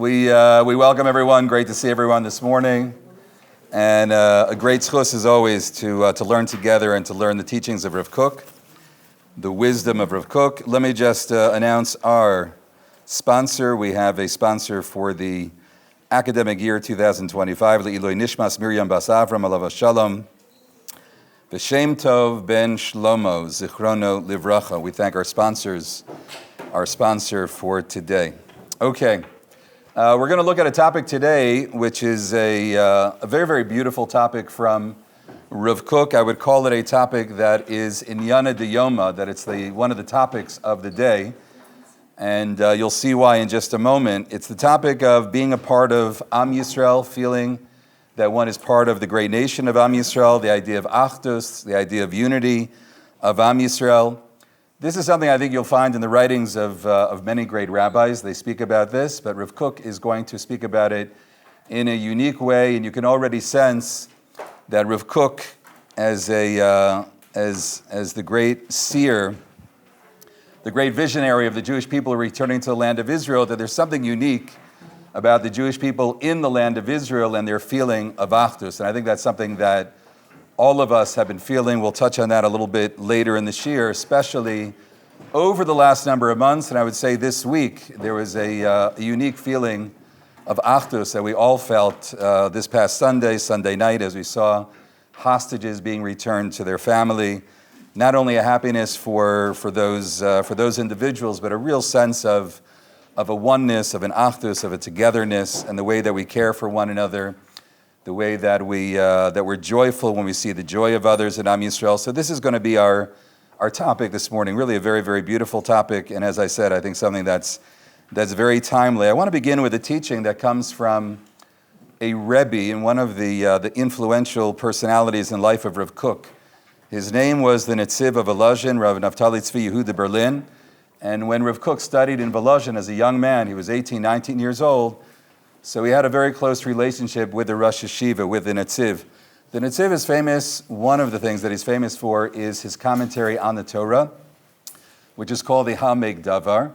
We welcome everyone. Great to see everyone this morning. And a great zchus as always to learn together and to learn the teachings of Rav Kook, the wisdom of Rav Kook. Let me just announce our sponsor. We have a sponsor for the academic year 2025. Le'iloi Nishmas Miriam Bas Avram Alav Shalom. V'Shem Tov Ben Shlomo Zichrono Livracha. We thank our sponsors, our sponsor for today. Okay. We're going to look at a topic today, which is a very, very beautiful topic from Rav Kook. I would call it a topic that is Inyana de Yoma, that it's one of the topics of the day. And you'll see why in just a moment. It's the topic of being a part of OUisrael, feeling that one is part of the great nation of OUisrael, the idea of Achdut, the idea of unity of OUisrael. This is something I think you'll find in the writings of many great rabbis. They speak about this, but Rav Kook is going to speak about it in a unique way, and you can already sense that Rav Kook, as the great seer, the great visionary of the Jewish people returning to the land of Israel, that there's something unique about the Jewish people in the land of Israel and their feeling of Achdut. And I think that's something that all of us have been feeling. We'll touch on that a little bit later in this year, especially over the last number of months. And I would say this week, there was a unique feeling of Achdut that we all felt this past Sunday night, as we saw hostages being returned to their family. Not only a happiness for those individuals, but a real sense of a oneness, of an Achdut, of a togetherness, and the way that we care for one another. The way that we're joyful when we see the joy of others in OUisrael. So this is going to be our topic this morning. Really a very, very beautiful topic. And as I said, I think something that's very timely. I want to begin with a teaching that comes from a Rabbi and one of the influential personalities in life of Rav Kook. His name was the Netziv of Volozhin, Rav Naftali Tzvi Yehuda Berlin. And when Rav Kook studied in Volozhin as a young man, he was 18, 19 years old. So he had a very close relationship with the Rosh Yeshiva, with the Netziv. The Netziv is famous, one of the things that he's famous for is his commentary on the Torah, which is called the Hameg Davar.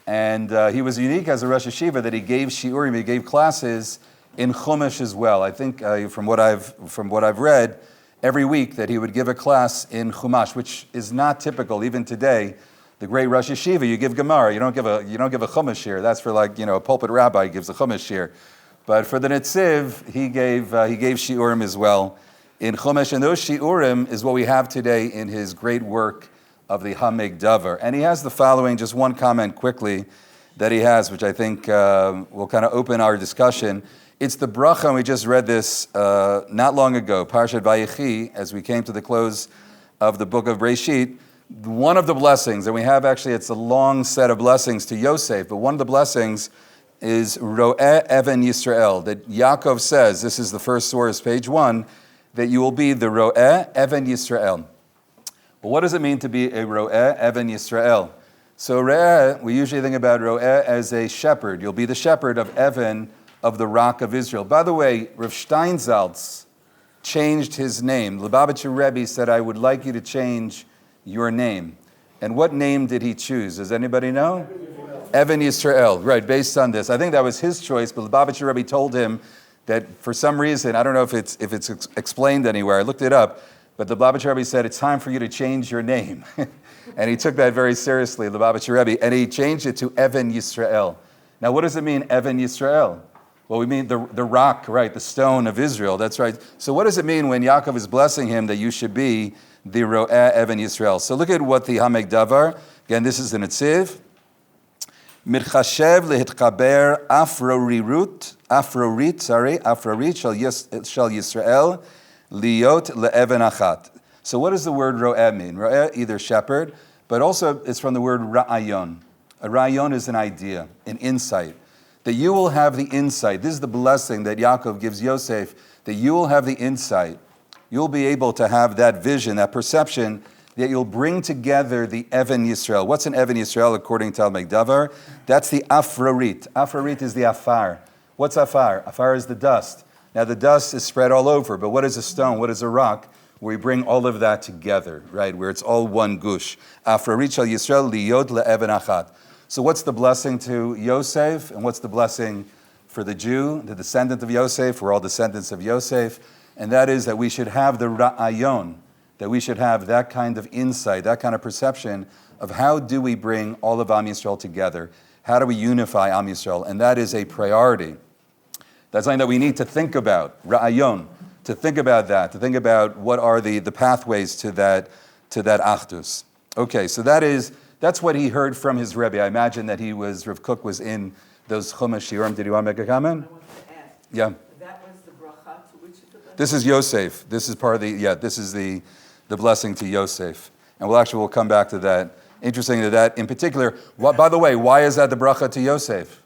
And he was unique as a Rosh Yeshiva that he gave shiurim, he gave classes in Chumash as well. I think from what I've read, every week that he would give a class in Chumash, which is not typical even today. The great Rosh Yeshiva, you give Gemara, you don't give a Chumash shir. That's for a pulpit rabbi gives a Chumash shir. But for the Netziv, he gave shiurim as well in Chumash, and those shiurim is what we have today in his great work of the Hameg Davar. And he has the following, just one comment quickly that he has, which I think will kind of open our discussion. It's the bracha, and we just read this not long ago, Parshat Vayechi, as we came to the close of the book of Breshit. One of the blessings, and we have actually, it's a long set of blessings to Yosef, but one of the blessings is Ro'eh Even Yisrael, that Yaakov says, this is the first source, page 1, that you will be the Ro'eh Even Yisrael. Well, what does it mean to be a Ro'eh Even Yisrael? So Re'eh, we usually think about Ro'eh as a shepherd. You'll be the shepherd of Even, of the rock of Israel. By the way, Rav Steinsaltz changed his name. Lubavitcher Rebbe said, I would like you to change your name. And what name did he choose? Does anybody know? Even Yisrael, right, based on this. I think that was his choice, but Lubavitcher Rebbe told him that for some reason, I don't know if it's explained anywhere, I looked it up, but the Lubavitcher Rebbe said, it's time for you to change your name. And he took that very seriously, Lubavitcher Rebbe, and he changed it to Even Yisrael. Now, what does it mean, Even Yisrael? Well, we mean the rock, right, the stone of Israel, that's right. So what does it mean when Yaakov is blessing him that you should be the Ro'eh Even Yisrael? So look at what the Hameg Davar, again, this is the Netziv. Mirchashev lehitchaber afrorit shel Yisrael liot le'even achat. So what does the word Ro'eh mean? Ro'eh, either shepherd, but also it's from the word ra'ayon. A ra'ayon is an idea, an insight. That you will have the insight. This is the blessing that Yaakov gives Yosef, that you will have the insight. You'll be able to have that vision, that perception, that you'll bring together the Even Yisrael. What's an Even Yisrael according to Hameg Davar? That's the afrorit. Afrorit is the afar. What's afar? Afar is the dust. Now the dust is spread all over, but what is a stone? What is a rock? Where we bring all of that together, right? Where it's all one gush. Afrorit shel Yisrael liyod le'even achat. So what's the blessing to Yosef and what's the blessing for the Jew, the descendant of Yosef. We're all descendants of Yosef. And that is that we should have the ra'ayon, that we should have that kind of insight, that kind of perception of how do we bring all of Am Yisrael together? How do we unify Am Yisrael? And that is a priority. That's something that we need to think about, ra'ayon, to think about that, to think about what are the pathways to that Achdus. Okay, so that's what he heard from his Rabbi. I imagine that Rav Kook was in those Chumash Shiurim. Did you want to make a comment? I want to add. Yeah. That was the bracha to which is the blessing? This is Yosef. This is part of this is the blessing to Yosef. And we'll come back to that. Interesting that in particular, by the way, why is that the bracha to Yosef?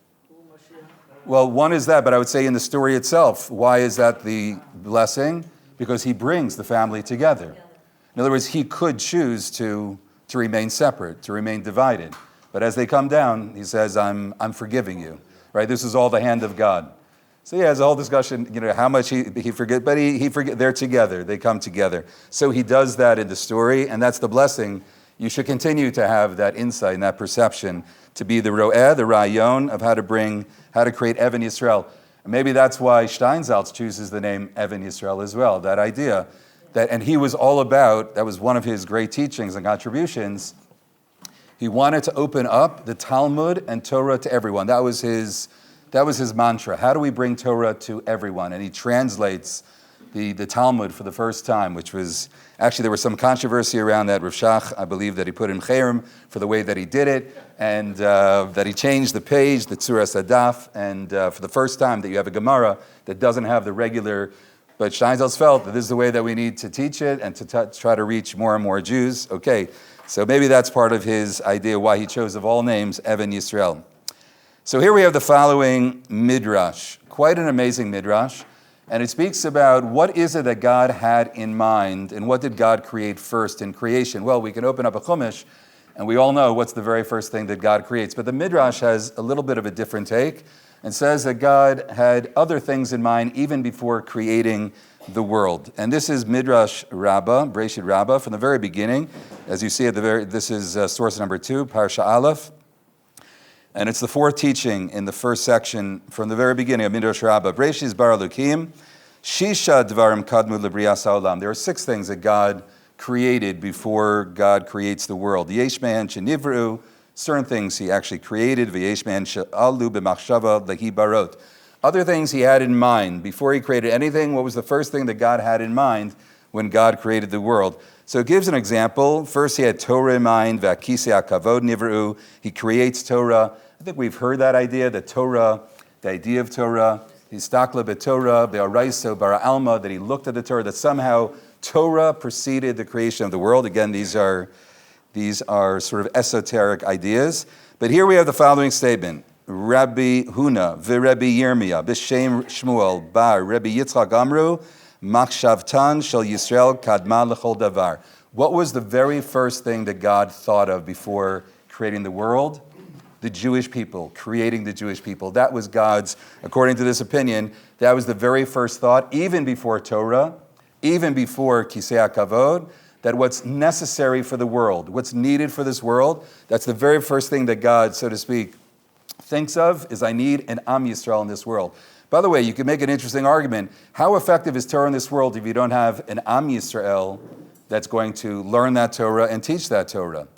Well, one is that, but I would say in the story itself, why is that the blessing? Because he brings the family together. In other words, he could choose to remain separate, to remain divided. But as they come down, he says, I'm forgiving you. Right? This is all the hand of God. So he has a whole discussion, how much he forget, but he forget, they're together, they come together. So he does that in the story, and that's the blessing. You should continue to have that insight and that perception to be the ro'eh, the rayon of how to create Even Yisrael. And maybe that's why Steinsaltz chooses the name Even Yisrael as well, that idea. And he was all about, that was one of his great teachings and contributions. He wanted to open up the Talmud and Torah to everyone. That was his mantra. How do we bring Torah to everyone? And he translates the Talmud for the first time, which was, actually there was some controversy around that. Rav Shach, I believe that he put in Cherem for the way that he did it, and that he changed the page, the Tzuras Hadaf, and for the first time that you have a Gemara that doesn't have the regular. But Steinsaltz felt that this is the way that we need to teach it and to try to reach more and more Jews. Okay, so maybe that's part of his idea why he chose of all names Even Yisrael. So here we have the following midrash, quite an amazing midrash, and it speaks about what is it that God had in mind and what did God create first in creation. Well, we can open up a Chumash and we all know what's the very first thing that God creates, but the midrash has a little bit of a different take and says that God had other things in mind even before creating the world. And this is Midrash Rabbah, Breshit Rabbah, from the very beginning. As you see this is source number 2, Parsha Aleph. And it's the fourth teaching in the first section from the very beginning of Midrash Rabbah. Breshis bar Elokim, Shisha dvarim kadmu lebrias haolam. There are 6 things that God created before God creates the world. Yesh man shenivru, certain things he actually created. V'yesh man she'alu b'machshava lehi barot. Other things he had in mind. Before he created anything, what was the first thing that God had in mind when God created the world? So it gives an example. First, he had Torah in mind. V'akisei hakavod nivru. He creates Torah. I think we've heard that idea, that Torah, the idea of Torah, histakla b'Torah, be'araiso bara alma, that he looked at the Torah, that somehow Torah preceded the creation of the world. Again, these are sort of esoteric ideas. But here we have the following statement. Rabbi Huna, v'Rebbi Yirmiyah, b'Shem Shmuel, bar Rabbi Yitzchak Amru, machshavtan shel Yisrael kadma l'chol davar. What was the very first thing that God thought of before creating the world? The Jewish people, creating the Jewish people. That was God's, according to this opinion, that was the very first thought, even before Torah, even before Kisei HaKavod, that what's necessary for the world, what's needed for this world, that's the very first thing that God, so to speak, thinks of, is I need an Am Yisrael in this world. By the way, you can make an interesting argument. How effective is Torah in this world if you don't have an Am Yisrael that's going to learn that Torah and teach that Torah?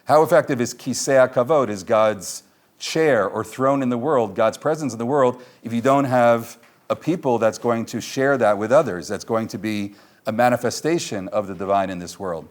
How effective is Kisei HaKavod, is God's chair or throne in the world, God's presence in the world, if you don't have a people that's going to share that with others, that's going to be a manifestation of the divine in this world.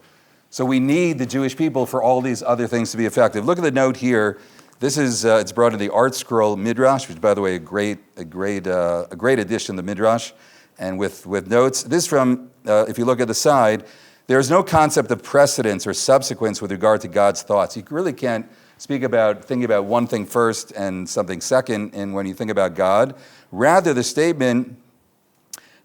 So we need the Jewish people for all these other things to be effective. Look at the note here. This is, it's brought in the Art Scroll Midrash, which, by the way, a great addition to Midrash, and with notes. This from, if you look at the side, there is no concept of precedence or subsequence with regard to God's thoughts. You really can't speak about thinking about one thing first and something second and when you think about God. Rather, the statement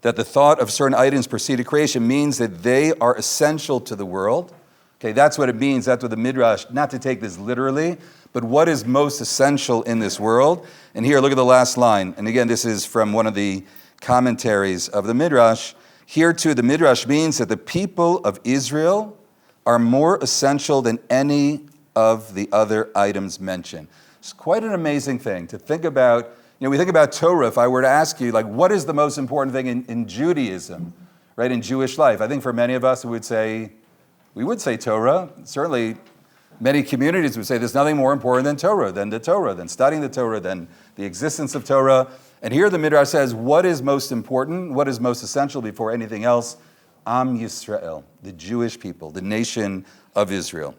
that the thought of certain items preceded creation means that they are essential to the world. Okay, that's what it means. That's what the Midrash, not to take this literally, but what is most essential in this world. And here, look at the last line. And again, this is from one of the commentaries of the Midrash. Here too, the Midrash means that the people of Israel are more essential than any of the other items mentioned. It's quite an amazing thing to think about we think about Torah. If I were to ask you, like, what is the most important thing in Judaism, right, in Jewish life? I think for many of us, we would say Torah. Certainly, many communities would say there's nothing more important than Torah, than studying the Torah, than the existence of Torah. And here the Midrash says, what is most important, what is most essential before anything else? OUisrael, the Jewish people, the nation of Israel.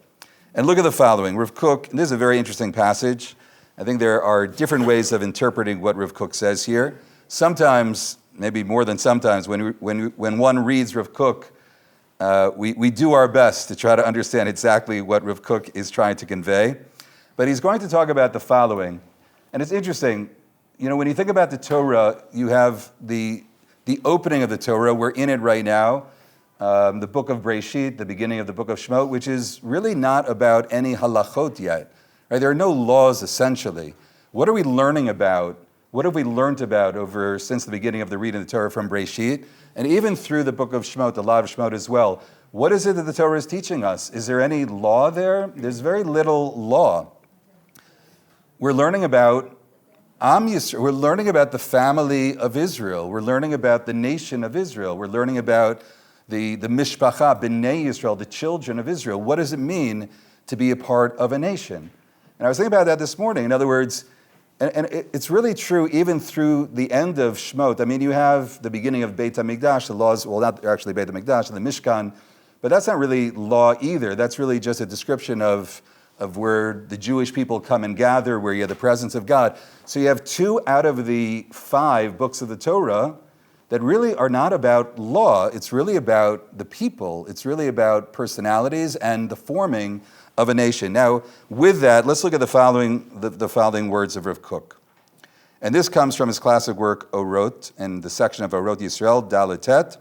And look at the following. Rav Kook, and this is a very interesting passage. I think there are different ways of interpreting what Rav Kook says here. Sometimes, maybe more than sometimes, when one reads Rav Kook, we do our best to try to understand exactly what Rav Kook is trying to convey. But he's going to talk about the following. And it's interesting, when you think about the Torah, you have the opening of the Torah. We're in it right now. The book of Breshit, the beginning of the book of Shemot, which is really not about any halachot yet. Right? There are no laws, essentially. What are we learning about? What have we learned about since the beginning of the reading of the Torah from Breshit? And even through the book of Shemot, the lot of Shemot as well. What is it that the Torah is teaching us? Is there any law there? There's very little law. We're learning about Am Yisrael. We're learning about the family of Israel. We're learning about the nation of Israel. We're learning about the mishpacha, b'nei Yisrael, the children of Israel. What does it mean to be a part of a nation? And I was thinking about that this morning. In other words, and it's really true even through the end of Shemot. I mean, you have the beginning of Beit HaMikdash, the laws, well, not actually Beit HaMikdash, the Mishkan, but that's not really law either. That's really just a description of where the Jewish people come and gather, where you have the presence of God. So you have 2 out of the 5 books of the Torah that really are not about law. It's really about the people. It's really about personalities and the forming of a nation. Now, with that, let's look at the following words of Rav Kook. And this comes from his classic work, Orot, and the section of Orot Yisrael, Daletet.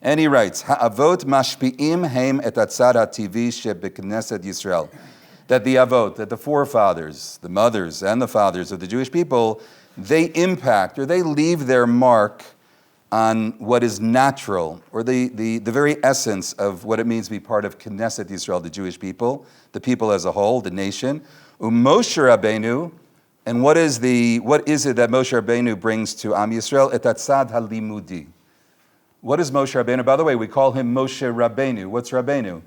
And he writes, Ha'avot mashpi'im heim et atzad ha'tivi shebeknesset Yisrael. That the avot, that the forefathers, the mothers and the fathers of the Jewish people, they impact or they leave their mark on what is natural, or the very essence of what it means to be part of Knesset Yisrael, the Jewish people, the people as a whole, the nation. Moshe Rabbeinu, and what is it that Moshe Rabbeinu brings to Am Yisrael? Et atzad halimudi. What is Moshe Rabbeinu? By the way, we call him Moshe Rabbeinu. What's Rabbeinu?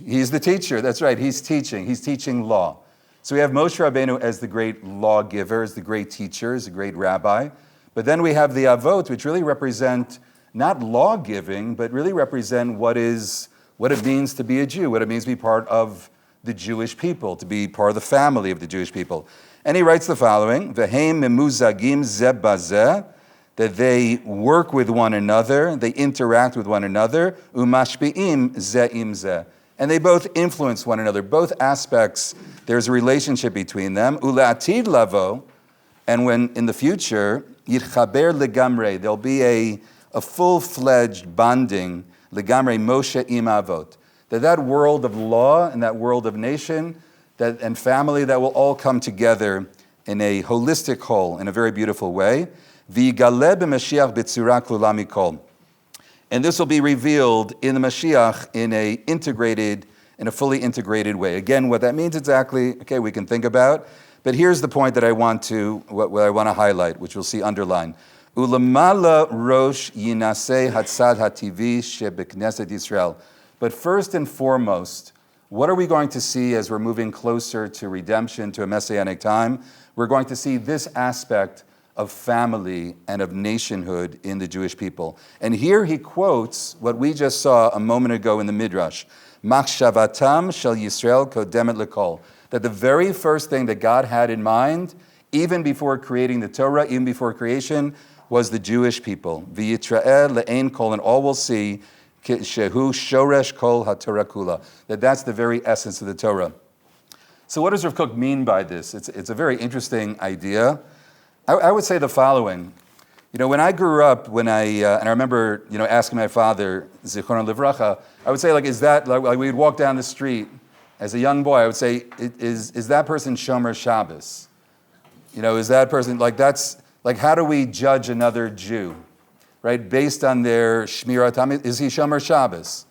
He's the teacher. That's right. He's teaching law. So we have Moshe Rabbeinu as the great lawgiver, as the great teacher, as the great rabbi. But then we have the avot, which really represent not law giving, but really represent what it means to be a Jew, what it means to be part of the Jewish people, to be part of the family of the Jewish people. And he writes the following: V'heim memuzagim zeh bazeh, that they work with one another, they interact with one another, umashpi'im zeh im zeh, and they both influence one another. Both aspects, there's a relationship between them. Ule'atid lavo, and when in the future, yitchaber legamre, there'll be a full-fledged bonding, legamre Moshe im avot, that world of law and that world of nation and family, that will all come together in a holistic whole, in a very beautiful way. V'yigaleh b'Mashiach b'tzura klula mikol. And this will be revealed in the Mashiach in a fully integrated way. Again, what that means exactly, okay, we can think about. But here's the point that I want to highlight, which we'll see underlined. Ulamala rosh yinaseh hatzad hativi shebeknesset Yisrael. But first and foremost, what are we going to see as we're moving closer to redemption, to a messianic time? We're going to see this aspect of family and of nationhood in the Jewish people. And here he quotes what we just saw a moment ago in the Midrash. Machshavatam shel Yisrael kodemet lekol. That the very first thing that God had in mind, even before creating the Torah, even before creation, was the Jewish people. V'yitra'eh le'ein kol, and all will see, shehu shoresh kol haTorah kula. That's the very essence of the Torah. So what does Rav Kook mean by this? It's a very interesting idea. I would say the following. When I grew up, and I remember, asking my father, Zichrono Livracha, I would say, is that, we'd walk down the street as a young boy, I would say, is that person Shomer Shabbos? Is that person, how do we judge another Jew, right? Based on their Shmirat Hamid, is he Shomer Shabbos?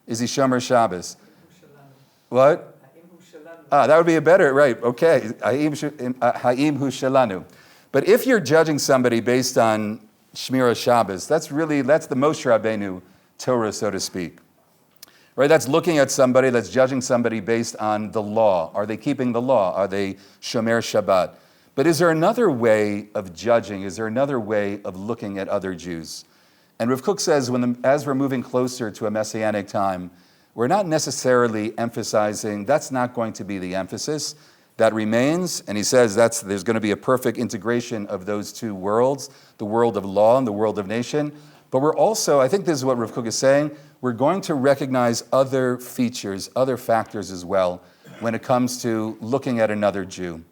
Is he Shomer Shabbos? What? That would be a better, right, okay. Ha'im hu shelanu. But if you're judging somebody based on Shmira Shabbos, that's the Moshe Rabbeinu Torah, so to speak. Right? That's looking at somebody, that's judging somebody based on the law. Are they keeping the law? Are they Shomer Shabbat? But is there another way of judging? Is there another way of looking at other Jews? And Rav Kook says, as we're moving closer to a Messianic time, we're not necessarily emphasizing, that's not going to be the emphasis. That remains, and he says there's going to be a perfect integration of those two worlds, the world of law and the world of nation. But we're also, I think this is what Rav Kook is saying, we're going to recognize other features, other factors as well, when it comes to looking at another Jew.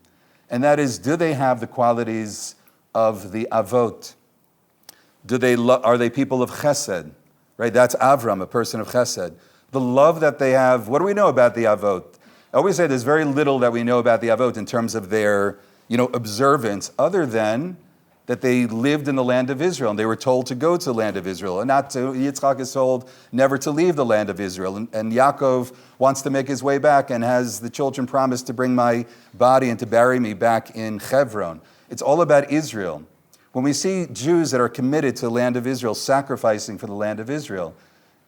And that is, do they have the qualities of the Avot? Are they people of Chesed? Right, that's Avram, a person of Chesed. The love that they have, what do we know about the Avot? I always say there's very little that we know about the Avot in terms of their, observance, other than that they lived in the land of Israel, and they were told to go to the land of Israel, and not to, Yitzchak is told never to leave the land of Israel, and Yaakov wants to make his way back and has the children promise to bring my body and to bury me back in Hebron. It's all about Israel. When we see Jews that are committed to the land of Israel, sacrificing for the land of Israel,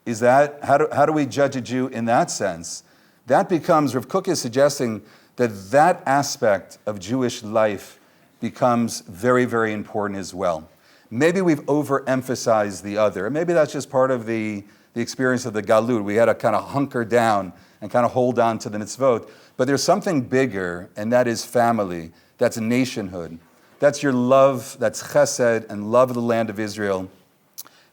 how do we judge a Jew in that sense? That becomes, Rav Kook is suggesting that aspect of Jewish life becomes very, very important as well. Maybe we've overemphasized the other. Maybe that's just part of the experience of the Galut. We had to kind of hunker down and kind of hold on to the mitzvot. But there's something bigger, and that is family. That's nationhood. That's your love, that's chesed, and love of the land of Israel,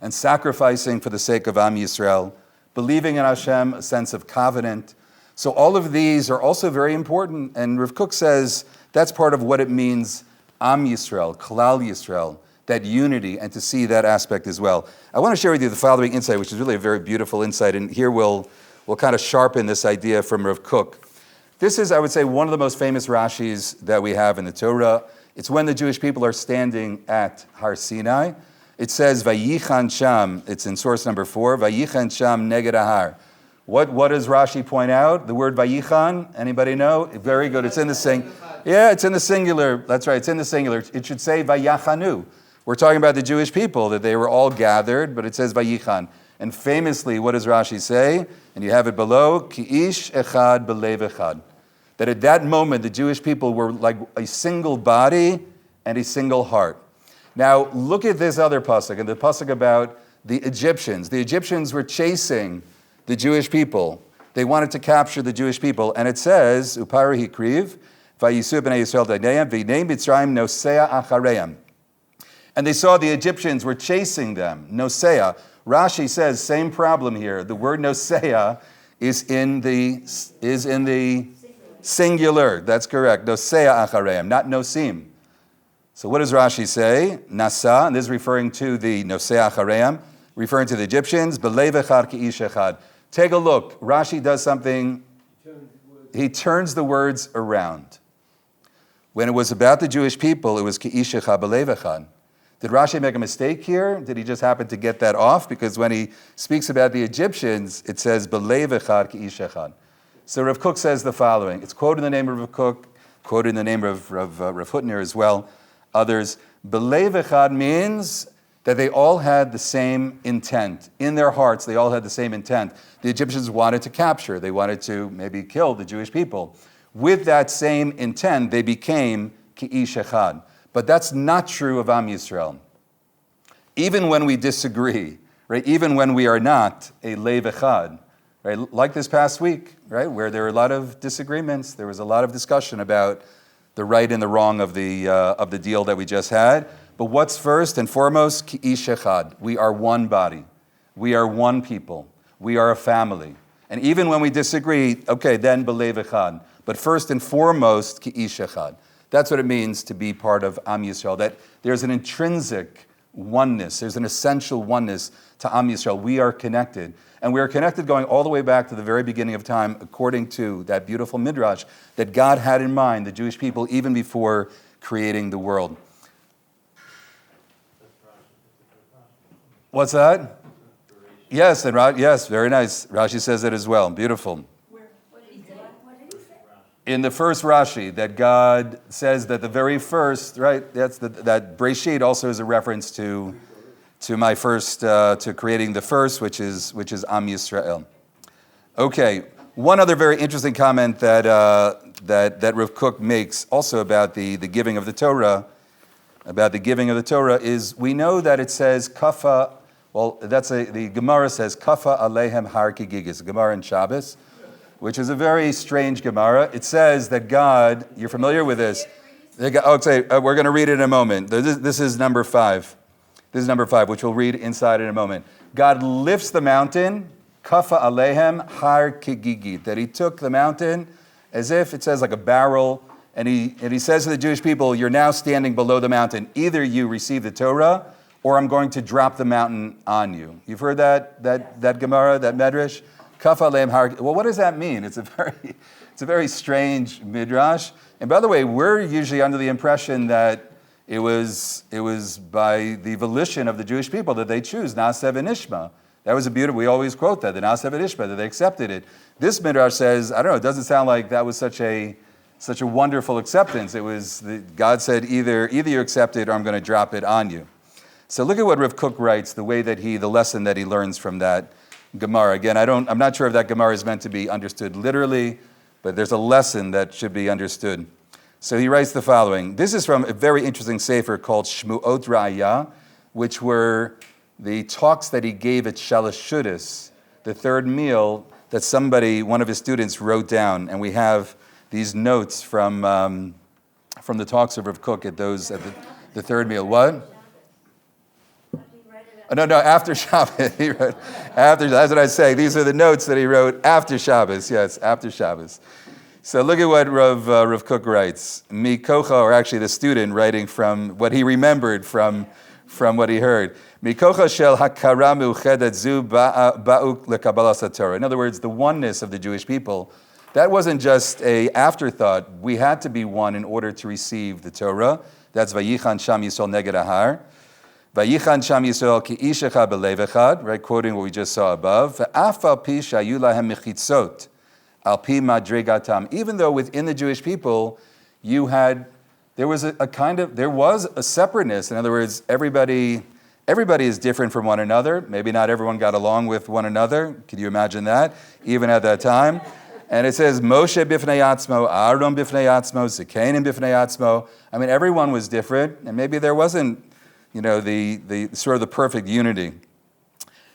and sacrificing for the sake of Am Yisrael, believing in Hashem, a sense of covenant. So all of these are also very important, and Rav Kook says that's part of what it means, Am Yisrael, Klal Yisrael, that unity, and to see that aspect as well. I want to share with you the following insight, which is really a very beautiful insight, and here we'll kind of sharpen this idea from Rav Kook. This is, I would say, one of the most famous Rashis that we have in the Torah. It's when the Jewish people are standing at Har Sinai. It says, Vayichan Sham, it's in source number 4, Vayichan Sham neged Ahar. What does Rashi point out? The word Vayichan, anybody know? Very good, it's in the it's in the singular. That's right, it's in the singular. It should say Vayachanu. We're talking about the Jewish people, that they were all gathered, but it says Vayichan. And famously, what does Rashi say? And you have it below, Ki ish echad belev echad. That at that moment, the Jewish people were like a single body and a single heart. Now, look at this other pasuk, and the pasuk about the Egyptians. The Egyptians were chasing the Jewish people. They wanted to capture the Jewish people, and it says, Upari hikriv, vayisu b'nei Yisrael daneim, v'nei Mitzrayim nosea achareim. And they saw the Egyptians were chasing them, nosea. Rashi says, same problem here. The word nosea is in the singular. That's correct. Nosea achareim, not nosim. So what does Rashi say? Nasa, and this is referring to the Nosei Achareim, referring to the Egyptians. Belev echad ki ish echad. Take a look. Rashi does something. He turns the words around. When it was about the Jewish people, it was ki ish echad, belev echad. Did Rashi make a mistake here? Did he just happen to get that off? Because when he speaks about the Egyptians, it says belev echad ki ish echad. So Rav Kook says the following. It's quoted in the name of Rav Kook, quoted in the name of Rav Hutner as well. Others, Belev Echad means that they all had the same intent. In their hearts, they all had the same intent. The Egyptians wanted to capture. They wanted to maybe kill the Jewish people. With that same intent, they became Ki'ish Echad. But that's not true of Am Yisrael. Even when we disagree, right? Even when we are not a Lev Echad, right? Like this past week, right? Where there were a lot of disagreements. There was a lot of discussion about the right and the wrong of the deal that we just had. But what's first and foremost? Ki'ish echad. We are one body. We are one people. We are a family. And even when we disagree, okay, then belev echad. But first and foremost, ki'ish echad. That's what it means to be part of Am Yisrael, that there's an intrinsic oneness. There's an essential oneness to Am Yisrael. We are connected. And we are connected going all the way back to the very beginning of time, according to that beautiful midrash that God had in mind, the Jewish people, even before creating the world. What's that? Yes, yes, very nice. Rashi says it as well. Beautiful. What did he say? in the first Rashi that God says that the very first, right? That Breshit also is a reference to my first, to creating the first, which is Am Yisrael. Okay, one other very interesting comment that Rav Kook makes also about the giving of the Torah, is we know that it says kafa. Well, the Gemara says kafa alehem har kigigis. Gemara in Shabbos, which is a very strange Gemara. It says that God, you're familiar with this. We're going to read it in a moment. This is number 5. This is number 5, which we'll read inside in a moment. God lifts the mountain, kafa alehem har kigigit, that he took the mountain as if it says like a barrel, and he says to the Jewish people, you're now standing below the mountain. Either you receive the Torah, or I'm going to drop the mountain on you. You've heard that Gemara, that Medrash? Kafa alehem har. Well, what does that mean? It's a very strange midrash. And by the way, we're usually under the impression that it was by the volition of the Jewish people that they choose Naaseh and Ishma. That was a beautiful. We always quote that the Naaseh and Ishma, that they accepted it. This midrash says, I don't know. It doesn't sound like that was such a wonderful acceptance. It was God said either you accept it or I'm going to drop it on you. So look at what Rav Kook writes, the lesson that he learns from that Gemara. Again, I'm not sure if that Gemara is meant to be understood literally, but there's a lesson that should be understood. So he writes the following. This is from a very interesting sefer called Shmuot Ra'aya, which were the talks that he gave at Shalosh Shudas, the third meal that one of his students wrote down. And we have these notes from the talks of Rav Kook at the third meal. What? Oh, no, after Shabbos. He wrote after. That's what I say. These are the notes that he wrote after Shabbos. Yes, after Shabbos. So look at what Rav Kook writes. Mi kocha, or actually the student writing from what he remembered from what he heard. Mi kocha shel hakara meuchedet zu ba'uk lekabalas haTorah. In other words, the oneness of the Jewish people. That wasn't just an afterthought. We had to be one in order to receive the Torah. That's Vayichan Sham Yisrael Neged Ahar. Vayichan Sham Yisrael Ki'ish Echad Belev Echad, right, quoting what we just saw above. Ve'af al pi shayu lahem mechitzot al pi madregatam. Even though within the Jewish people, there was a separateness. In other words, everybody is different from one another. Maybe not everyone got along with one another. Could you imagine that? Even at that time. And it says, Moshe bifnei atzmo, Aaron bifnei atzmo, Zekanim bifnei atzmo. I mean, everyone was different, and maybe there wasn't, the sort of the perfect unity.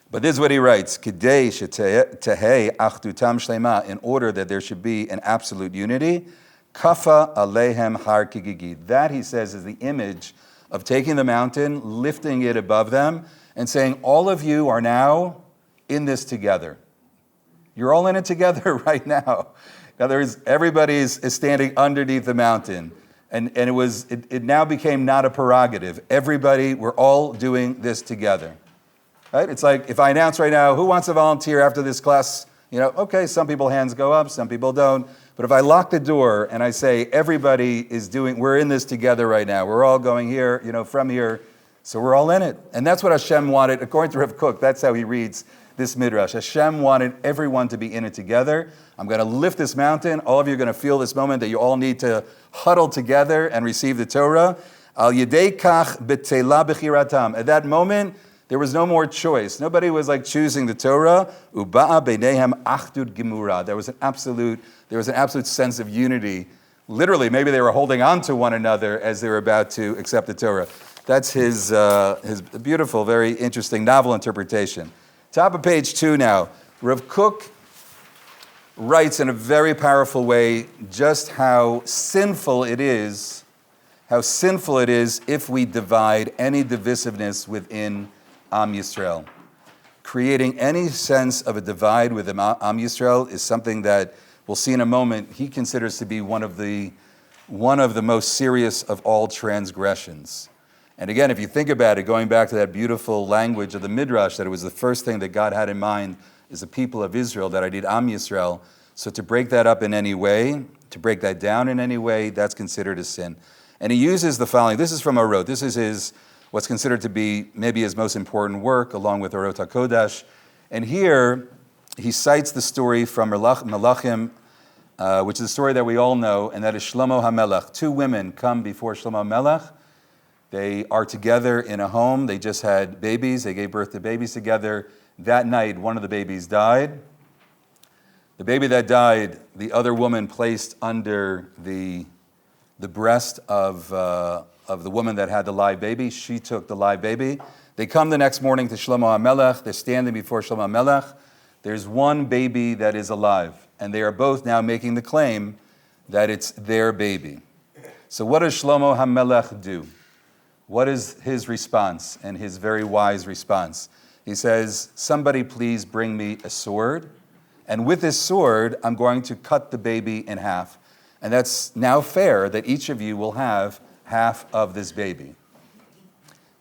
But this is what he writes, Kidei shetehei achdutam shlema, in order that there should be an absolute unity, kafa alehem har kigigi. That, he says, is the image of taking the mountain, lifting it above them, and saying, all of you are now in this together. You're all in it together right now. In other words, everybody is standing underneath the mountain. And it now became not a prerogative. Everybody, we're all doing this together. Right? It's like if I announce right now, who wants to volunteer after this class? Okay, some people hands go up, some people don't. But if I lock the door and I say, everybody we're in this together right now. We're all going here, from here. So we're all in it. And that's what Hashem wanted, according to Rav Kook. That's how he reads this midrash. Hashem wanted everyone to be in it together. I'm going to lift this mountain. All of you are going to feel this moment that you all need to huddle together and receive the Torah. Al yedei kach b'tzeila b'chiratam. At that moment, there was no more choice. Nobody was like choosing the Torah. Uba'a beinehem achdut gemura. There was an absolute sense of unity. Literally, maybe they were holding on to one another as they were about to accept the Torah. That's his beautiful, very interesting novel interpretation. Top of page 2 now. Rav Kook writes in a very powerful way just how sinful it is if we divide any divisiveness within Am Yisrael. Creating any sense of a divide within Am Yisrael is something that we'll see in a moment he considers to be one of the most serious of all transgressions. And again, if you think about it, going back to that beautiful language of the Midrash, that it was the first thing that God had in mind is the people of Israel, that I did Am Yisrael. So to break that up in any way, to break that down in any way, that's considered a sin. And he uses the following. This is from Orot. This is what's considered to be maybe his most important work, along with Orot HaKodesh. And here, he cites the story from Melachim which is a story that we all know, and that is Shlomo HaMelech. Two women come before Shlomo HaMelech. They are together in a home. They just had babies. They gave birth to babies together. That night, one of the babies died. The baby that died, the other woman placed under the breast of the woman that had the live baby. She took the live baby. They come the next morning to Shlomo HaMelech. They're standing before Shlomo HaMelech. There's one baby that is alive, and they are both now making the claim that it's their baby. So what does Shlomo HaMelech do? What is his response, and his very wise response? He says, somebody please bring me a sword, and with this sword, I'm going to cut the baby in half. And that's now fair that each of you will have half of this baby.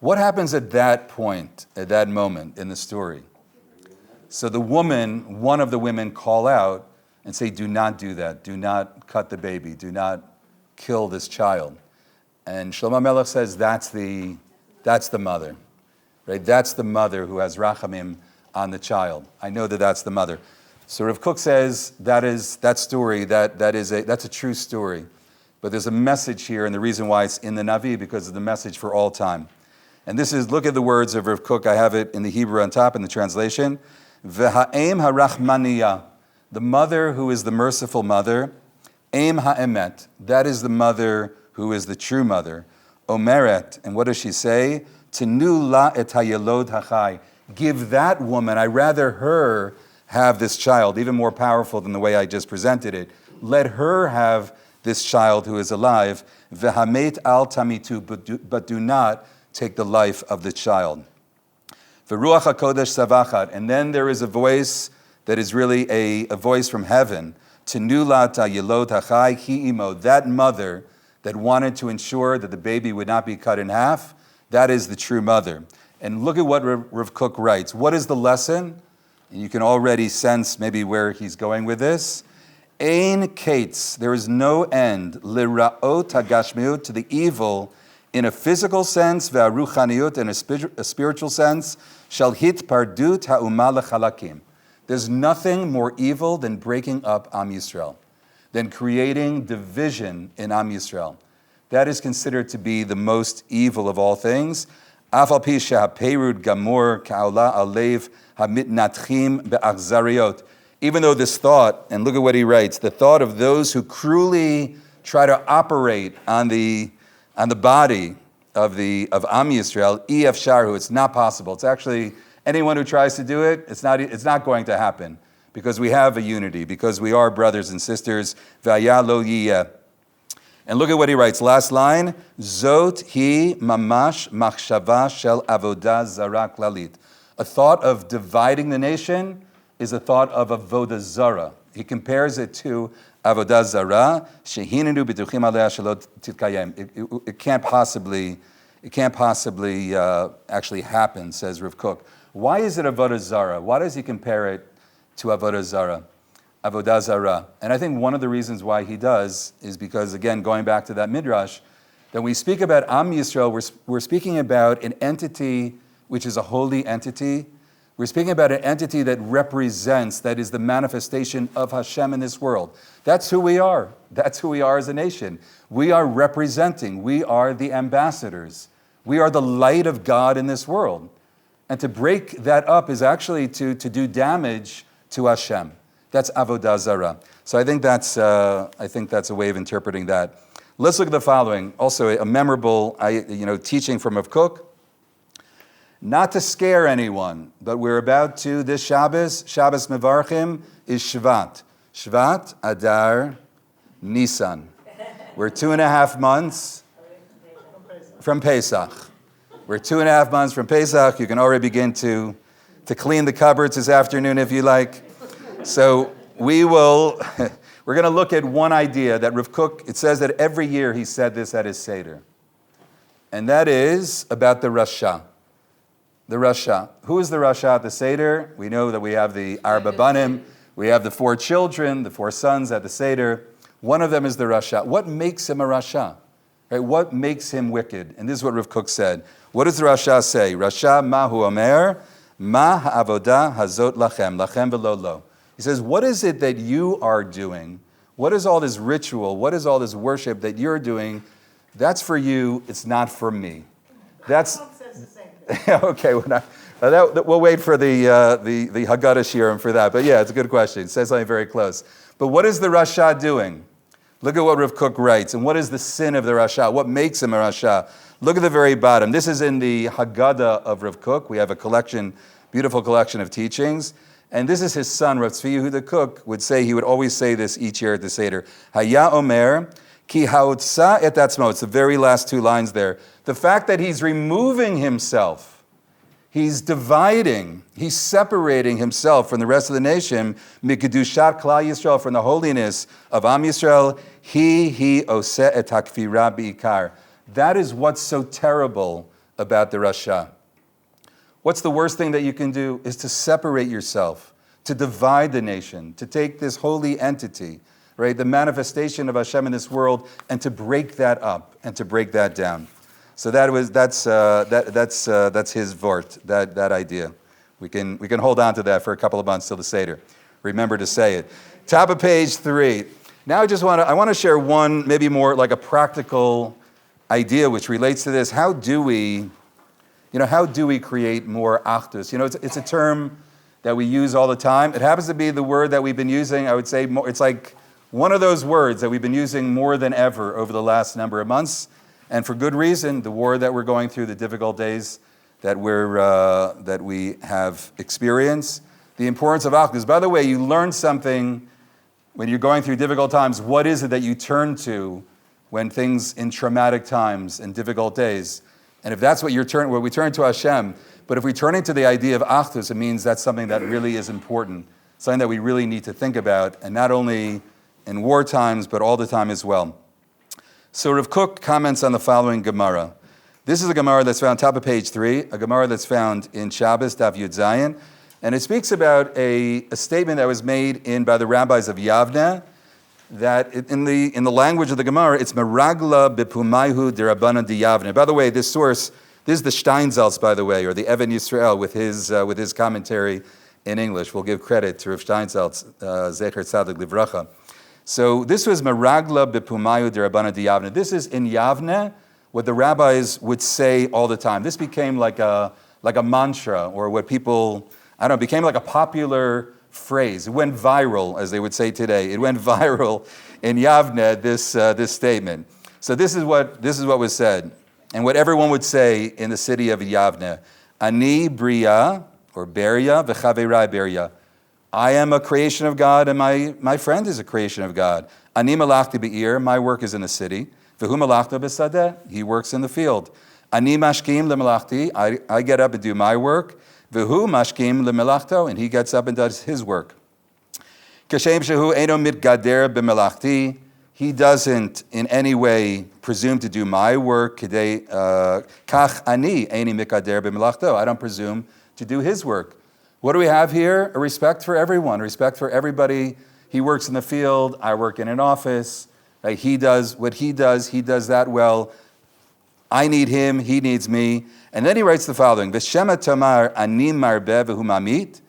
What happens at that point, at that moment in the story? So the woman, one of the women call out and say, do not do that. Do not cut the baby. Do not kill this child. And Shlomo HaMelech says, that's the mother, right? That's the mother who has rachamim on the child. I know that that's the mother. So Rav Kook says that story, that's a true story. But there's a message here, and the reason why it's in the Navi, because of the message for all time. And this is, look at the words of Rav Kook. I have it in the Hebrew on top in the translation. V'ha'em harachmaniya, the mother who is the merciful mother. Em ha'emet, that is the mother who is the true mother. Omeret, and what does she say? Tenu la et hayelod hachai. Give that woman, I rather her have this child, even more powerful than the way I just presented it. Let her have this child who is alive. V'hamet al tamitu, but do not take the life of the child. V'ruach hakodesh savachat, and then there is a voice that is really a voice from heaven. Tenu la hayelod hachai hi imo, that mother that wanted to ensure that the baby would not be cut in half, that is the true mother. And look at what Rav Kook writes. What is the lesson? And you can already sense maybe where he's going with this. Ein kates, there is no end, lira'ot hagashmiut, to the evil in a physical sense, ve'aruchaniut, in a spiritual sense, shall hitpardut ha'umah lechalakim. There's nothing more evil than breaking up Am Yisrael, than creating division in Am Yisrael. That is considered to be the most evil of all things. Afal pi she'haperud gamor ka'ola alev hamitnatchim be'achzariot. Even though this thought, and look at what he writes, the thought of those who cruelly try to operate on the body of Am Yisrael, efsharu, it's not possible. It's actually, anyone who tries to do it, it's not going to happen. Because we have a unity, because we are brothers and sisters. V'aya lo yiyeh. And look at what he writes. Last line. Zot hi mamash machshava shel avodah zara klalit. A thought of dividing the nation is a thought of avodah zara. He compares it to avodah zara. Shehinenu b'tuchim aleh shelo titkayem. It can't possibly actually happen, says Rav Kook. Why is it avodah zara? Why does he compare it to avodah zara? And I think one of the reasons why he does is because, again, going back to that midrash, that we speak about Am Yisrael, we're speaking about an entity which is a holy entity. We're speaking about an entity that represents, that is the manifestation of Hashem in this world. That's who we are. That's who we are as a nation. We are representing. We are the ambassadors. We are the light of God in this world. And to break that up is actually to do damage to Hashem. That's avodah zara. So I think that's a way of interpreting that. Let's look at the following. Also a memorable teaching from Rav Kook. Not to scare anyone, but we're about to, this Shabbos Mevarchim is Shvat. Shvat, Adar, Nisan. We're 2.5 months from Pesach. We're 2.5 months from Pesach. You can already begin to clean the cupboards this afternoon if you like. So we're going to look at one idea that Rav Kook, it says that every year he said this at his Seder. And that is about the Rasha. The Rasha. Who is the Rasha at the Seder? We know that we have the Arba Banim, we have the 4 children, the 4 sons at the Seder. One of them is the Rasha. What makes him a Rasha? Right? What makes him wicked? And this is what Rav Kook said. What does the Rasha say? Rasha mahu omer, ma ha'avodah hazot lachem, lachem v'lo lo. He says, what is it that you are doing? What is all this ritual? What is all this worship that you're doing? That's for you. It's not for me. That's Says the same thing. okay. We'll wait for the Haggadah Shirim for that. But yeah, it's a good question. It says something very close. But what is the Rasha doing? Look at what Rav Kook writes. And what is the sin of the Rasha? What makes him a Rasha? Look at the very bottom. This is in the Haggadah of Rav Kook. We have a collection, beautiful collection of teachings. And this is his son, Rav Tzvi Yehuda Kook, would say, he would always say this each year at the Seder. Haya Omer, ki haotza et atzmo. It's the very last two lines there. The fact that he's removing himself, he's dividing, he's separating himself from the rest of the nation, mikadushat klal Yisrael, from the holiness of Am Yisrael, he ose et hakfira bi'ikar. That is what's so terrible about the Rasha. What's the worst thing that you can do is to separate yourself, to divide the nation, to take this holy entity, right, the manifestation of Hashem in this world, and to break that up and to break that down. So that's his vort, that idea. We can hold on to that for a couple of months till the Seder. Remember to say it. Top of page 3. Now I want to share one, maybe more like a practical idea which relates to this. How do we create more Achdut? It's a term that we use all the time. It happens to be the word that we've been using, I would say, more, it's like one of those words that we've been using more than ever over the last number of months, and for good reason. The war that we're going through, the difficult days that we have experienced, the importance of Achdut. By the way, you learn something when you're going through difficult times. What is it that you turn to when things in traumatic times and difficult days? And if that's what we turn to Hashem. But if we're turning to the idea of Achdut, it means that's something that really is important, something that we really need to think about, and not only in war times, but all the time as well. So Rav Kook comments on the following Gemara. This is a Gemara that's found top of page 3, a Gemara that's found in Shabbos, Daf Yud Zayin, and it speaks about a statement that was made by the rabbis of Yavne, that in the language of the Gemara, it's meragla bepumayhu derabbanan di Yavne. By the way, this source, this is the Steinsaltz, by the way, or the Even Yisrael with his commentary in English. We'll give credit to Rav Steinsaltz, Zecher Tzadik Livracha. So this was meragla bepumayhu derabbanan di Yavne. This is in Yavne what the rabbis would say all the time. This became like a mantra, or what people, became like a popular phrase. It went viral, as they would say today. It went viral in Yavne, this statement. So this is what was said, and what everyone would say in the city of Yavne. Ani bria, or beria, v'chaverai beria. I am a creation of God, and my friend is a creation of God. Ani malachti be'ir, my work is in the city. V'hu malachta b'sadeh, he works in the field. Ani mashkim le'malachti, I get up and do my work. V'hu mashkim le'melachto, and he gets up and does his work. Kashem shehu eno mitgader b'melachti, he doesn't in any way presume to do my work. Kach ani eni mitgader b'melachto, I don't presume to do his work. What do we have here? A respect for everyone, respect for everybody. He works in the field, I work in an office. Right? He does what he does that well. I need him, he needs me. And then he writes the following, V'shema tamar ani marbeh v'hu mamit.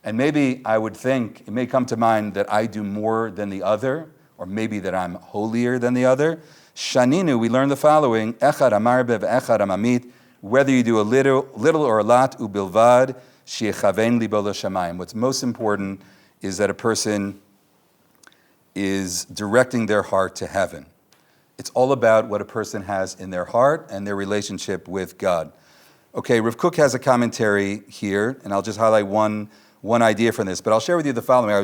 And maybe I would think, it may come to mind that I do more than the other, or maybe that I'm holier than the other. Shaninu, we learn the following, Echad amarbeh v'echad amamit, whether you do a little or a lot, ubilvad, she'echaven libo l'shamayim. What's most important is that a person is directing their heart to heaven. It's all about what a person has in their heart and their relationship with God. Okay, Rav Kook has a commentary here, and I'll just highlight one idea from this. But I'll share with you the following.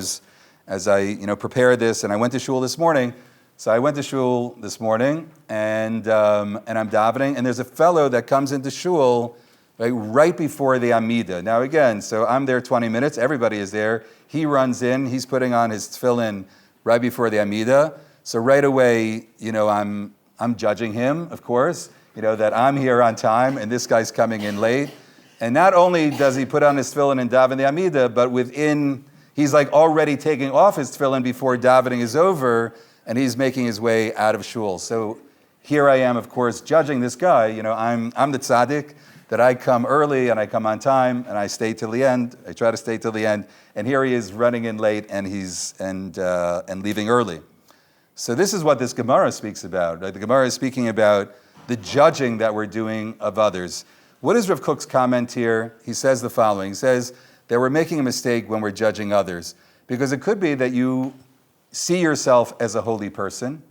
As I prepared this, and I went to shul this morning. So I went to shul this morning, and I'm davening, and there's a fellow that comes into shul right before the Amida. Now again, so I'm there 20 minutes. Everybody is there. He runs in. He's putting on his tefillin right before the Amida. So right away, I'm judging him, of course, that I'm here on time and this guy's coming in late. And not only does he put on his tefillin and daven the Amida, but he's like already taking off his tefillin before davening is over, and he's making his way out of shul. So here I am, of course, judging this guy. I'm the tzaddik, that I come early and I come on time and I stay till the end. I try to stay till the end. And here he is running in late and he's leaving early. So this is what this Gemara speaks about. Right? The Gemara is speaking about the judging that we're doing of others. What is Rav Kook's comment here? He says the following. He says that we're making a mistake when we're judging others, because it could be that you see yourself as a holy person,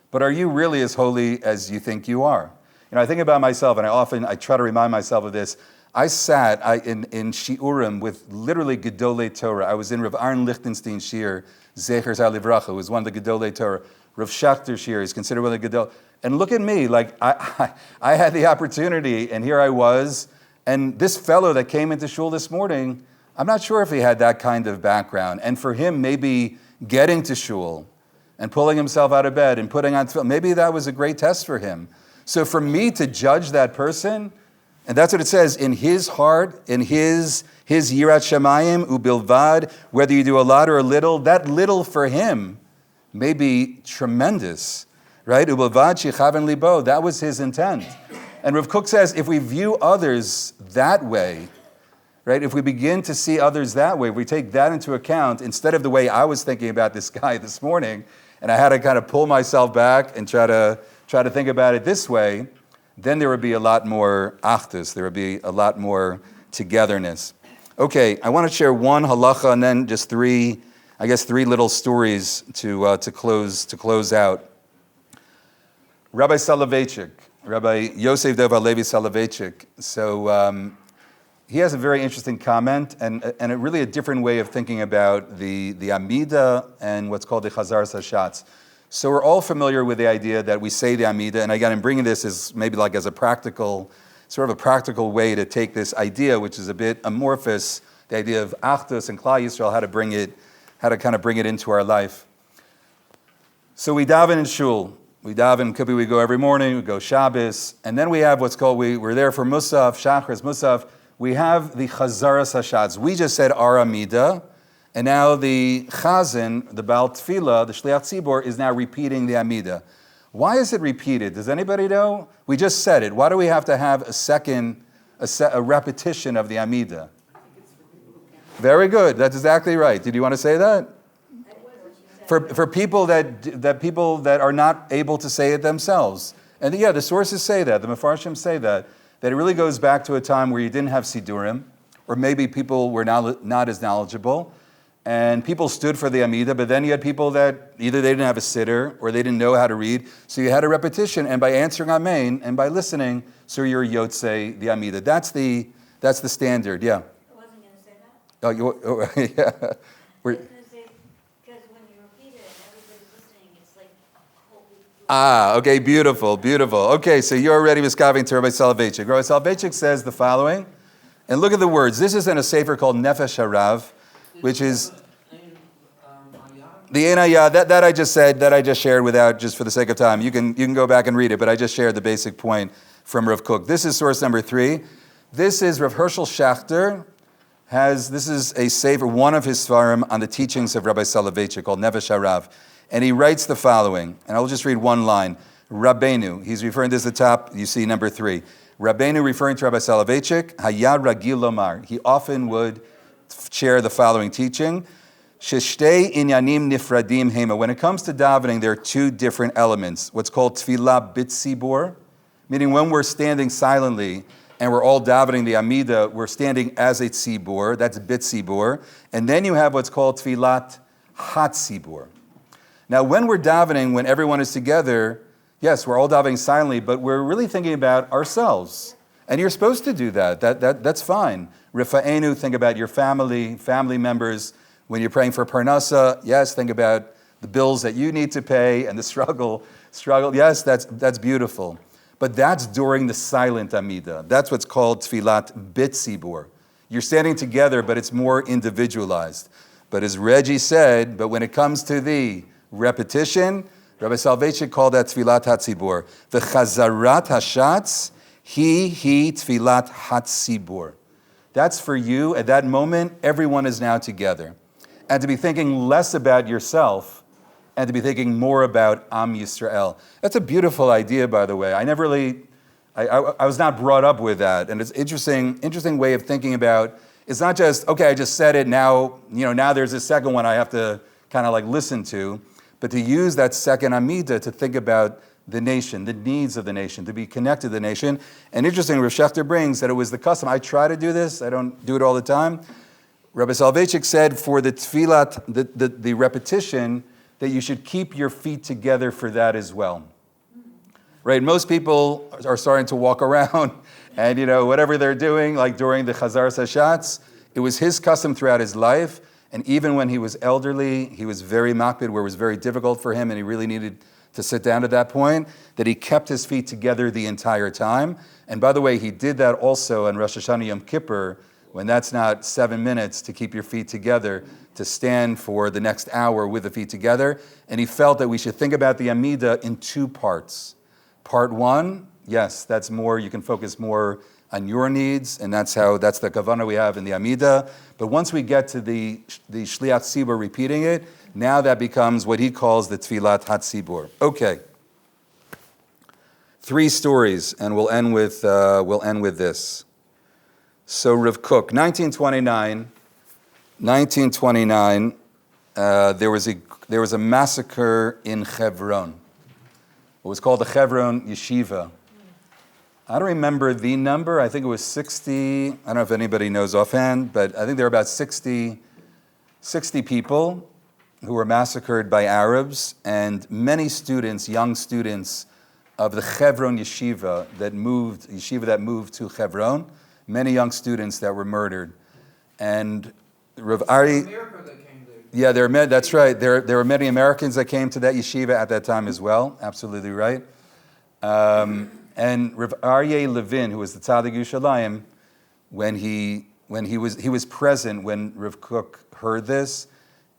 but are you really as holy as you think you are? I think about myself, and I try to remind myself of this. I sat in Shiurim with literally Gedolei Torah. I was in Rav Aaron Lichtenstein Shir, Zecher Zeh Livracha, who was one of the Gedolei Torah. Rav Schachter Shir is considered one of the Gedolei. And look at me, like I had the opportunity, and here I was. And this fellow that came into shul this morning, I'm not sure if he had that kind of background. And for him, maybe getting to shul and pulling himself out of bed and putting on tefillin, maybe that was a great test for him. So for me to judge that person, and that's what it says, in his heart, in his yirat shamayim ubilvad, whether you do a lot or a little, that little for him may be tremendous, right? Ubilvad shichaven libo, that was his intent. And Rav Kook says, if we view others that way, right, if we begin to see others that way, if we take that into account, instead of the way I was thinking about this guy this morning, and I had to kind of pull myself back and try to think about it this way, then there would be a lot more achdus, there would be a lot more togetherness. Okay, I want to share one halacha and then just three little stories to close out. Rabbi Soloveitchik, Rabbi Yosef Dov Halevi Soloveitchik. So he has a very interesting comment and a really a different way of thinking about the Amida and what's called the Chazaras Hashatz. So we're all familiar with the idea that we say the Amida, and again, I'm bringing this as maybe like as a practical, sort of a practical way to take this idea, which is a bit amorphous, the idea of Achdut and Klal Yisrael, how to kind of bring it into our life. So we daven in shul. We daven, could be we go every morning, we go Shabbos, and then we have what's called, we're there for Musaf, Shachris, Musaf. We have the Chazaras Hashatz. We just said our Amida, and now the Chazan, the Baal Tefillah, the Shliach Tzibor, is now repeating the Amida. Why is it repeated? Does anybody know? We just said it. Why do we have to have a repetition of the Amida? Very good. That's exactly right. Did you want to say that? For people that are not able to say it themselves. And yeah, the sources say that, the Mefarshim say that it really goes back to a time where you didn't have Sidurim, or maybe people were not as knowledgeable, and people stood for the Amida, but then you had people that either they didn't have a sitter, or they didn't know how to read, so you had a repetition, and by answering Amen, and by listening, so you're Yotzei the Amida. That's the standard, yeah. I wasn't going to say that. Yeah. Because when you repeat it and everybody's listening, it's like a whole. Okay, beautiful. Okay, so you're already miskaving to Rabbi Soloveitchik. Rabbi Soloveitchik says the following, and look at the words. This is in a sefer called Nefesh Harav, which is the Einayah that I just said, that I just shared without, just for the sake of time. You can go back and read it, but I just shared the basic point from Rav Kook. This is source number 3. This is Rav Hershel Schachter. This is a sefer, one of his svarim on the teachings of Rabbi Soloveitchik called Nefesh Harav. And he writes the following, and I'll just read one line. Rabbeinu, he's referring to the top, you see number 3. Rabbeinu referring to Rabbi Soloveitchik, Hayad Ragil Lomar. He often would share the following teaching. Sheshtei inyanim nifradim hema. When it comes to davening, there are 2 different elements. What's called tefillah bitzibor, meaning when we're standing silently and we're all davening the Amida, we're standing as a tzibor, that's bitzibor. And then you have what's called tefillat hatzibor. Now, when we're davening, when everyone is together, yes, we're all davening silently, but we're really thinking about ourselves. And you're supposed to do that. That's fine. Rifa'enu, think about your family members. When you're praying for Parnasa, yes, think about the bills that you need to pay and the struggle. Yes, that's beautiful. But that's during the silent Amida. That's what's called tefillat bitzibor. You're standing together, but it's more individualized. But as Reggie said, but when it comes to the repetition, Rabbi Soloveitchik called that tefillat hatzibor. The chazarat hashatz, he tefillat hatzibor. That's for you. At that moment, everyone is now together. And to be thinking less about yourself and to be thinking more about Am Yisrael. That's a beautiful idea, by the way. I was not brought up with that. And it's interesting way of thinking about, it's not just, okay, I just said it, now there's a second one I have to kind of like listen to. but to use that second Amidah to think about the nation, the needs of the nation, to be connected to the nation. And interesting, Rav Shechter brings that it was the custom. I try to do this. I don't do it all the time. Rabbi Soloveitchik said for the tefillat, the repetition, that you should keep your feet together for that as well. Right? Most people are starting to walk around and, whatever they're doing, like during the Chazar Sashatz, it was his custom throughout his life. And even when he was elderly, he was very makpid, where it was very difficult for him and he really needed to sit down at that point, that he kept his feet together the entire time. And by the way, he did that also on Rosh Hashanah Yom Kippur, when that's not 7 minutes to keep your feet together, to stand for the next hour with the feet together. And he felt that we should think about the Amidah in two parts. Part one, yes, that's more, you can focus more on your needs, and that's the kavanah we have in the Amidah. But once we get to the Shliach Tzibur repeating it, now that becomes what he calls the Tfilat HaTzibur. Okay. 3 stories, and we'll end with this. So Rav Kook, 1929, there was a massacre in Hebron. It was called the Hebron Yeshiva. I don't remember the number. I think it was 60. I don't know if anybody knows offhand, but I think there were about 60 people who were massacred by Arabs, and many students, young students of the Hebron Yeshiva that moved to Hebron, many young students that were murdered. And Rav Ari, America that came there. yeah, that's right. There were many Americans that came to that yeshiva at that time as well. Absolutely right. And Rav Aryeh Levin, who was the Tzaddik Yerushalayim, when he was present when Rav Kook heard this,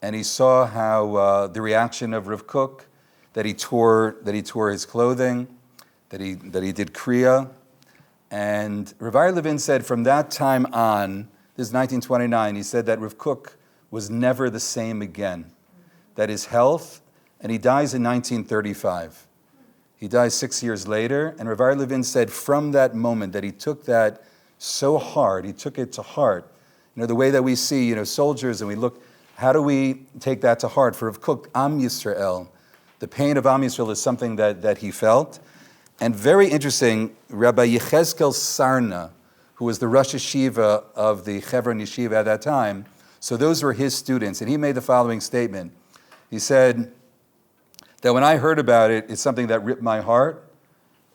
and he saw how the reaction of Rav Kook, that he tore his clothing, that he did kriya, and Rav Aryeh Levin said from that time on, this is 1929, he said that Rav Kook was never the same again. That his health, and he dies in 1935. He dies 6 years later, and Rav Aryeh Levin said from that moment that he took that so hard, he took it to heart. The way that we see, soldiers, and we look, how do we take that to heart? For Rav Kook, Am Yisrael, the pain of Am Yisrael is something that he felt. And very interesting, Rabbi Yechezkel Sarna, who was the Rosh Yeshiva of the Hebron Yeshiva at that time, so those were his students, and he made the following statement. He said that when I heard about it, it's something that ripped my heart.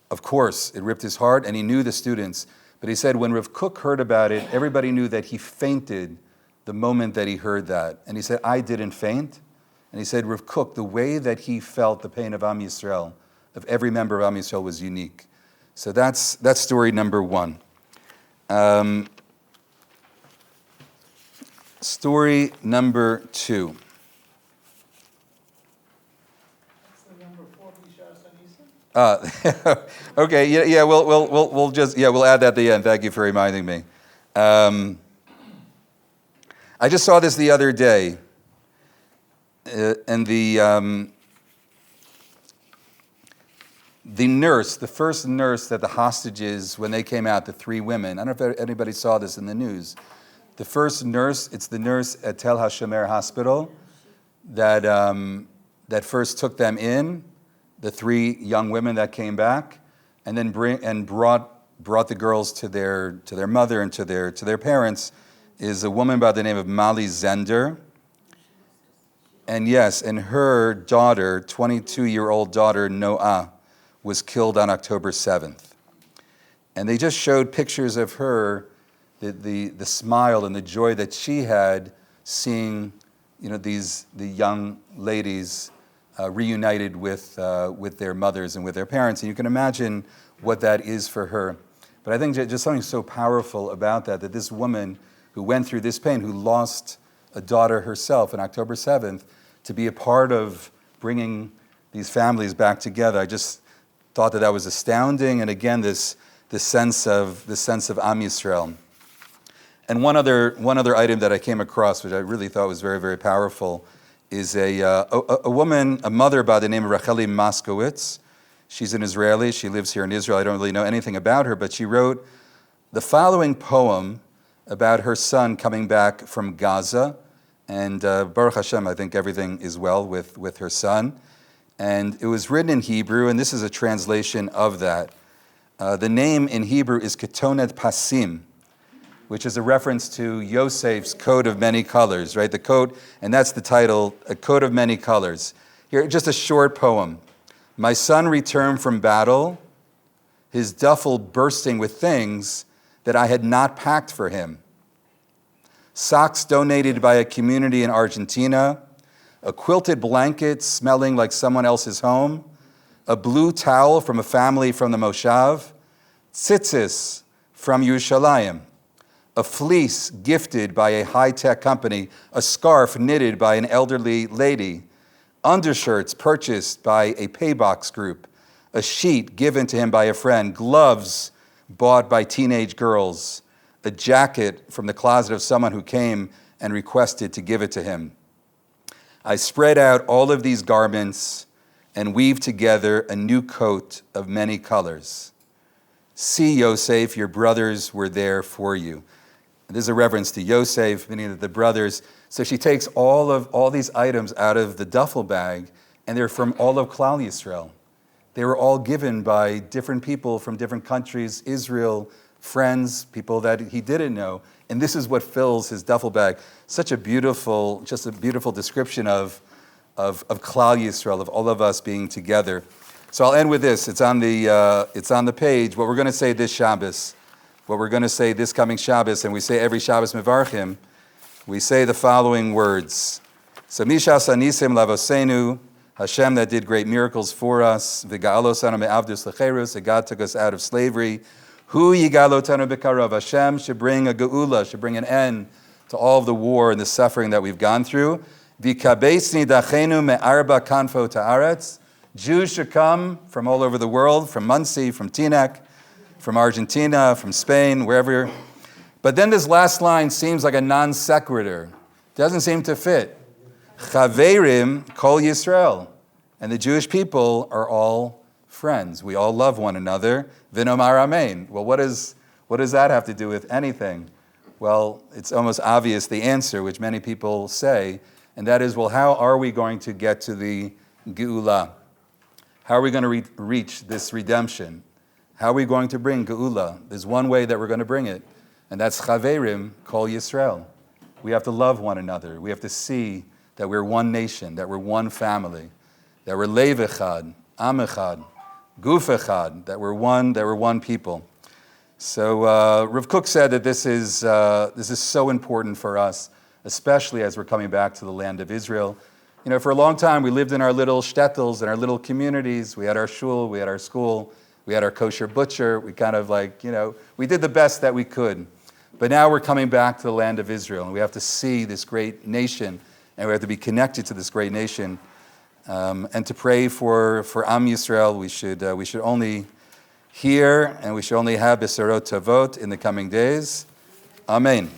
Of course, it ripped his heart, and he knew the students. But he said when Rav Kook heard about it, everybody knew that he fainted the moment that he heard that. And he said, I didn't faint. And he said, Rav Kook, the way that he felt the pain of Am Yisrael, of every member of Am Yisrael, was unique. So that's story number 1. Story number 2. That's the number 4 Bishas Anisa? Okay, yeah, we'll add that at the end. Thank you for reminding me. I just saw this the other day, and the nurse, the first nurse that the hostages, when they came out, the 3 women, I don't know if anybody saw this in the news. The first nurse, it's the nurse at Tel HaShomer Hospital that first took them in, the 3 young women that came back, and then brought the girls to their mother and to their parents, is a woman by the name of Mali Zender. And yes, and her daughter, 22-year-old daughter, Noah, was killed on October 7th. And they just showed pictures of her, the smile and the joy that she had seeing, the young ladies reunited with their mothers and with their parents. And you can imagine what that is for her. But I think just something so powerful about that this woman who went through this pain, who lost a daughter herself on October 7th, to be a part of bringing these families back together. I just thought that was astounding. And again, this sense of Am Yisrael. And one other item that I came across, which I really thought was very, very powerful, is a woman, a mother by the name of Racheli Moskowitz. She's an Israeli. She lives here in Israel. I don't really know anything about her, but she wrote the following poem about her son coming back from Gaza And Baruch Hashem, I think everything is well with her son. And it was written in Hebrew, and this is a translation of that. The name in Hebrew is Ketonet Pasim, which is a reference to Yosef's coat of many colors, right? The coat, and that's the title, A Coat of Many Colors. Here, just a short poem. My son returned from battle, his duffel bursting with things that I had not packed for him. Socks donated by a community in Argentina, a quilted blanket smelling like someone else's home, a blue towel from a family from the Moshav, tzitzis from Yerushalayim, a fleece gifted by a high-tech company, a scarf knitted by an elderly lady, undershirts purchased by a paybox group, a sheet given to him by a friend, gloves bought by teenage girls, a jacket from the closet of someone who came and requested to give it to him. I spread out all of these garments and weave together a new coat of many colors. See, Yosef, your brothers were there for you. And this is a reference to Yosef, meaning that the brothers. So she takes all these items out of the duffel bag, and they're from all of Klal Yisrael. They were all given by different people from different countries, Israel, friends, people that he didn't know. And this is what fills his duffel bag. Such a beautiful description of Klal Yisrael, of all of us being together. So I'll end with this. It's on the page. What we're going to say this Shabbos, what we're going to say this coming Shabbos, and we say every Shabbos Mevarchim, we say the following words. So Mishas Anisim Lavosenu, Hashem that did great miracles for us, V'ga'alosanu me'avdus lecherus, that God took us out of slavery. Hu yigalotanu b'karov, Hashem should bring a geula, should bring an end to all of the war and the suffering that we've gone through. V'kabesni dachenu me'arba kanfo ta'aretz, Jews should come from all over the world, from Muncie, from Teaneck, from Argentina, from Spain, wherever. But then this last line seems like a non sequitur. Doesn't seem to fit. Chaverim kol Yisrael. And the Jewish people are all friends. We all love one another. V'nomar amen. Well, what does that have to do with anything? Well, it's almost obvious the answer, which many people say, and that is, well, how are we going to get to the Geula? How are we going to reach this redemption? How are we going to bring Geula? There's one way that we're going to bring it, and that's Chaverim kol Yisrael. We have to love one another. We have to see that we're one nation, that we're one family, that we're Lev Echad, Am Echad, Guf Echad, that we're one people. So Rav Kook said that this is so important for us, especially as we're coming back to the land of Israel. You know, for a long time we lived in our little shtetls, in our little communities. We had our shul, we had our school, we had our kosher butcher. We kind of we did the best that we could. But now we're coming back to the land of Israel, and we have to see this great nation, and we have to be connected to this great nation. And to pray for Am Yisrael, we should only hear, and we should only have Besorot Tavot in the coming days. Amen.